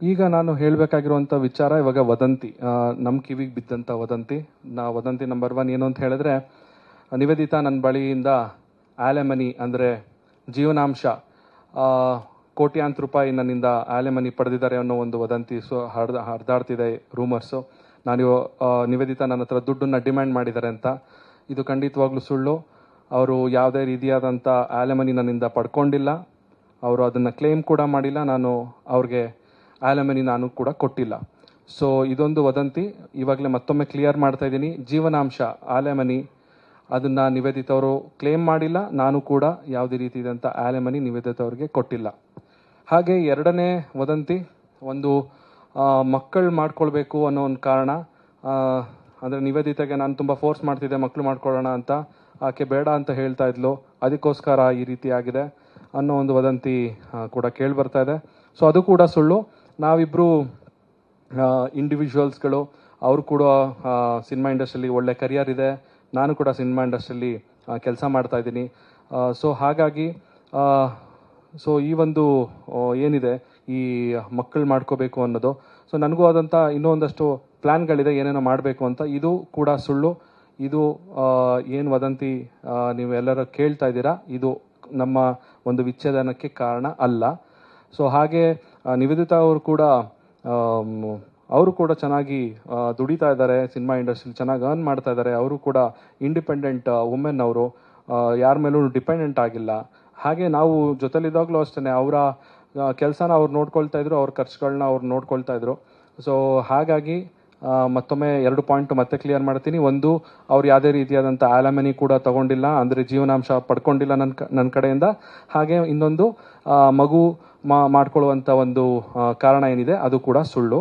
ಈಗ ನಾನು ಹೇಳಬೇಕಾಗಿರುವಂಥ ವಿಚಾರ ಇವಾಗ ವದಂತಿ, ನಮ್ಮ ಕಿವಿಗೆ ಬಿದ್ದಂಥ ವದಂತಿ. ವದಂತಿ ನಂಬರ್ 1 ಏನು ಅಂತ ಹೇಳಿದ್ರೆ, ನಿವೇದಿತಾ ನನ್ನ ಬಳಿಯಿಂದ ಆಲೆಮನಿ ಅಂದರೆ ಜೀವನಾಂಶ ಕೋಟ್ಯಾಂತರ ರೂಪಾಯಿ ನನ್ನಿಂದ ಆಲೆಮನಿ ಪಡೆದಿದ್ದಾರೆ ಅನ್ನೋ ಒಂದು ವದಂತಿ ಹರಿದಾಡ್ತಿದೆ ರೂಮರ್ಸು. ನಿವೇದಿತಾ ನನ್ನ ಹತ್ರ ದುಡ್ಡನ್ನು ಡಿಮ್ಯಾಂಡ್ ಮಾಡಿದ್ದಾರೆ ಅಂತ. ಇದು ಖಂಡಿತವಾಗ್ಲೂ ಸುಳ್ಳು. ಅವರು ಯಾವುದೇ ರೀತಿಯಾದಂಥ ಆಲೆಮನಿ ನನ್ನಿಂದ ಪಡ್ಕೊಂಡಿಲ್ಲ. ಅವರು ಅದನ್ನು ಕ್ಲೇಮ್ ಕೂಡ ಮಾಡಿಲ್ಲ. ನಾನು ಅವ್ರಿಗೆ ಆಲೆಮನಿ ನಾನು ಕೂಡ ಕೊಟ್ಟಿಲ್ಲ. ಸೊ ಇದೊಂದು ವದಂತಿ. ಇವಾಗಲೇ ಮತ್ತೊಮ್ಮೆ ಕ್ಲಿಯರ್ ಮಾಡ್ತಾ ಇದ್ದೀನಿ, ಜೀವನಾಂಶ ಆಲೆಮನಿ ಅದನ್ನು ನಿವೇದಿತ ಅವರು ಕ್ಲೇಮ್ ಮಾಡಿಲ್ಲ. ನಾನು ಕೂಡ ಯಾವುದೇ ರೀತಿಯಾದಂಥ ಆಲೆಮನಿ ನಿವೇದಿತ ಅವರಿಗೆ ಕೊಟ್ಟಿಲ್ಲ. ಹಾಗೆ ಎರಡನೇ ವದಂತಿ, ಒಂದು ಮಕ್ಕಳು ಮಾಡ್ಕೊಳ್ಬೇಕು ಅನ್ನೋ ಒಂದು ಕಾರಣ, ಅಂದರೆ ನಿವೇದಿತೆಗೆ ನಾನು ತುಂಬ ಫೋರ್ಸ್ ಮಾಡ್ತಿದ್ದೆ ಮಕ್ಕಳು ಮಾಡ್ಕೊಳ್ಳೋಣ ಅಂತ. ಆಕೆ ಬೇಡ ಅಂತ ಹೇಳ್ತಾ ಇದ್ಲು, ಅದಕ್ಕೋಸ್ಕರ ಈ ರೀತಿ ಆಗಿದೆ ಅನ್ನೋ ಒಂದು ವದಂತಿ ಕೂಡ ಕೇಳಿ ಬರ್ತಾ ಇದೆ. ಸೊ ಅದು ಕೂಡ ಸುಳ್ಳು. ನಾವಿಬ್ಬರು ಇಂಡಿವಿಜುವಲ್ಸ್ಗಳು. ಅವರು ಕೂಡ ಸಿನಿಮಾ ಇಂಡಸ್ಟ್ರಿಯಲ್ಲಿ ಒಳ್ಳೆ ಕರಿಯರ್ ಇದೆ, ನಾನು ಕೂಡ ಸಿನಿಮಾ ಇಂಡಸ್ಟ್ರಿಯಲ್ಲಿ ಕೆಲಸ ಮಾಡ್ತಾ ಇದ್ದೀನಿ. ಸೊ ಹಾಗಾಗಿ ಈ ಒಂದು ಏನಿದೆ ಈ ಮಕ್ಕಳು ಮಾಡ್ಕೋಬೇಕು ಅನ್ನೋದು, ಸೊ ನನಗೂ ಆದಂಥ ಇನ್ನೂ ಒಂದಷ್ಟು ಪ್ಲ್ಯಾನ್ಗಳಿದೆ ಏನೇನೋ ಮಾಡಬೇಕು ಅಂತ. ಇದು ಕೂಡ ಸುಳ್ಳು. ಇದು ಏನು ವದಂತಿ ನೀವೆಲ್ಲರೂ ಕೇಳ್ತಾ ಇದ್ದೀರಾ, ಇದು ನಮ್ಮ ಒಂದು ವಿಚ್ಛೇದನಕ್ಕೆ ಕಾರಣ ಅಲ್ಲ. ಸೊ ಹಾಗೆ ನಿವೇದಿತಾ ಅವರು ಕೂಡ ಚೆನ್ನಾಗಿ ದುಡಿತಾ ಇದ್ದಾರೆ, ಸಿನಿಮಾ ಇಂಡಸ್ಟ್ರಿಲಿ ಚೆನ್ನಾಗಿ ಅರ್ನ್ ಮಾಡ್ತಾ ಇದ್ದಾರೆ. ಅವರು ಕೂಡ ಇಂಡಿಪೆಂಡೆಂಟ್ ವುಮೆನ್, ಅವರು ಯಾರ ಮೇಲೂ ಡಿಪೆಂಡೆಂಟ್ ಆಗಿಲ್ಲ. ಹಾಗೆ ನಾವು ಜೊತೆಲಿದ್ದಾಗಲೂ ಅಷ್ಟೇ ಅವರ ಕೆಲಸನ ಅವ್ರು ನೋಡ್ಕೊಳ್ತಾ ಇದ್ರು, ಅವ್ರ ಖರ್ಚುಗಳನ್ನ ಅವ್ರು ನೋಡ್ಕೊಳ್ತಾ ಇದ್ರು. ಸೊ ಹಾಗಾಗಿ ಮತ್ತೊಮ್ಮೆ 2 ಪಾಯಿಂಟ್ ಮತ್ತೆ ಕ್ಲಿಯರ್ ಮಾಡ್ತೀನಿ. ಒಂದು, ಅವ್ರು ಯಾವುದೇ ರೀತಿಯಾದಂಥ ಆಲೆಮನಿ ಕೂಡ ತಗೊಂಡಿಲ್ಲ, ಅಂದರೆ ಜೀವನಾಂಶ ಪಡ್ಕೊಂಡಿಲ್ಲ ನನ್ನ ಕಡೆಯಿಂದ. ಹಾಗೆ ಇನ್ನೊಂದು, ಮಗು ಮಾಡ್ಕೊಳ್ಳುವಂಥ ಒಂದು ಕಾರಣ ಏನಿದೆ ಅದು ಕೂಡ ಸುಳ್ಳು.